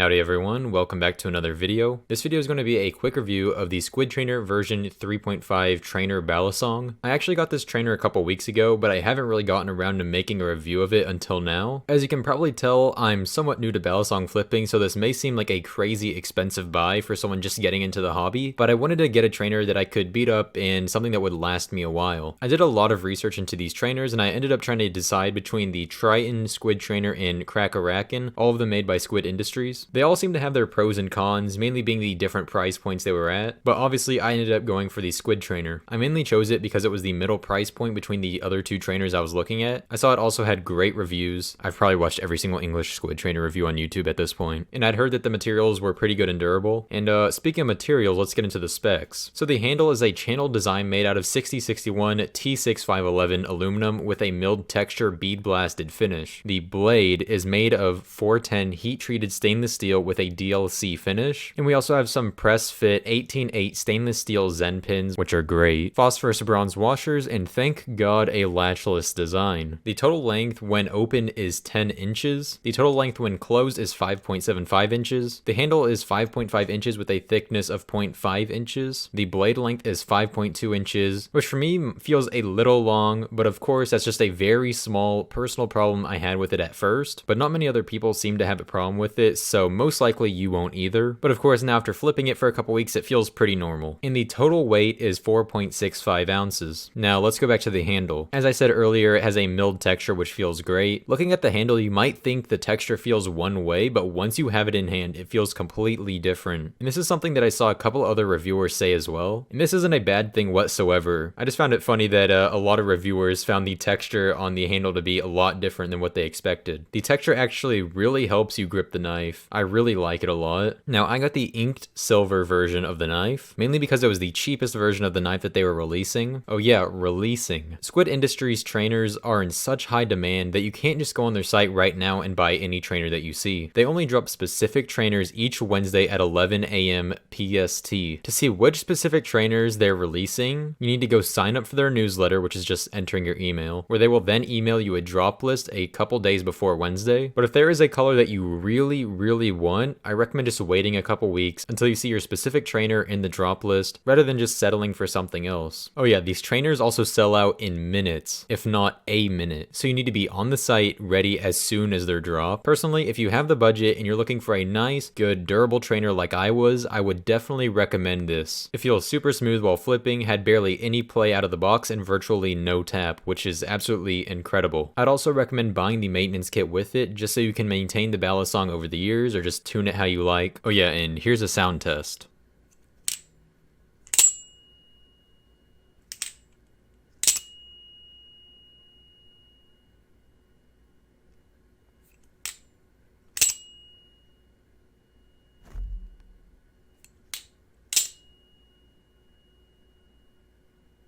Howdy everyone, welcome back to another video. This video is going to be a quick review of the Squidtrainer version 3.5 trainer Balisong. I actually got this trainer a couple weeks ago, but I haven't really gotten around to making a review of it until now. As you can probably tell, I'm somewhat new to Balisong flipping, so this may seem like a crazy expensive buy for someone just getting into the hobby, but I wanted to get a trainer that I could beat up and something that would last me a while. I did a lot of research into these trainers and I ended up trying to decide between the Triton, Squidtrainer, and Crackarakin, all of them made by Squid Industries. They all seem to have their pros and cons, mainly being the different price points they were at, but obviously I ended up going for the Squidtrainer. I mainly chose it because it was the middle price point between the other two trainers I was looking at. I saw it also had great reviews. I've probably watched every single English Squidtrainer review on YouTube at this point, and I'd heard that the materials were pretty good and durable. And speaking of materials, let's get into the specs. So the handle is a channel design made out of 6061 T6511 aluminum with a milled texture bead blasted finish. The blade is made of 410 heat treated stainless steel with a DLC finish, and we also have some press fit 18/8 stainless steel Zen pins, which are great, phosphorus bronze washers, and thank god a latchless design. The total length when open is 10 inches. The total length when closed is 5.75 inches. The handle is 5.5 inches with a thickness of 0.5 inches. The blade length is 5.2 inches, which for me feels a little long, but of course that's just a very small personal problem I had with it at first, but not many other people seem to have a problem with it, so most likely you won't either. But of course now after flipping it for a couple weeks it feels pretty normal. And the total weight is 4.65 ounces. Now let's go back to the handle. As I said earlier, it has a milled texture which feels great. Looking at the handle you might think the texture feels one way, but once you have it in hand it feels completely different. And this is something that I saw a couple other reviewers say as well. And this isn't a bad thing whatsoever. I just found it funny that a lot of reviewers found the texture on the handle to be a lot different than what they expected. The texture actually really helps you grip the knife. I really like it a lot. Now I got the inked silver version of the knife, mainly because it was the cheapest version of the knife that they were releasing. Oh yeah, releasing. Squid Industries trainers are in such high demand that you can't just go on their site right now and buy any trainer that you see. They only drop specific trainers each Wednesday at 11 AM PST. To see which specific trainers they're releasing, you need to go sign up for their newsletter, which is just entering your email, where they will then email you a drop list a couple days before Wednesday. But if there is a color that you really want, I recommend just waiting a couple weeks until you see your specific trainer in the drop list rather than just settling for something else. Oh yeah, these trainers also sell out in minutes, if not a minute, so you need to be on the site ready as soon as they're dropped. Personally, if you have the budget and you're looking for a nice, good, durable trainer like I was, I would definitely recommend this. It feels super smooth while flipping, had barely any play out of the box, and virtually no tap, which is absolutely incredible. I'd also recommend buying the maintenance kit with it, just so you can maintain the Balisong over the years or just tune it how you like. Oh yeah, and here's a sound test.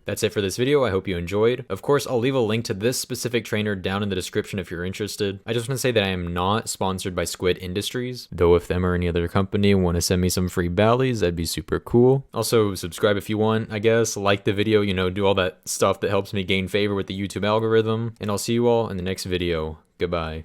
That's it for this video. I hope you enjoyed. Of course, I'll leave a link to this specific trainer down in the description if you're interested. I just want to say that I am not sponsored by Squid Industries, though if them or any other company want to send me some free Ballies, that'd be super cool. Also, subscribe if you want, I guess. Like the video, you know, do all that stuff that helps me gain favor with the YouTube algorithm. And I'll see you all in the next video. Goodbye.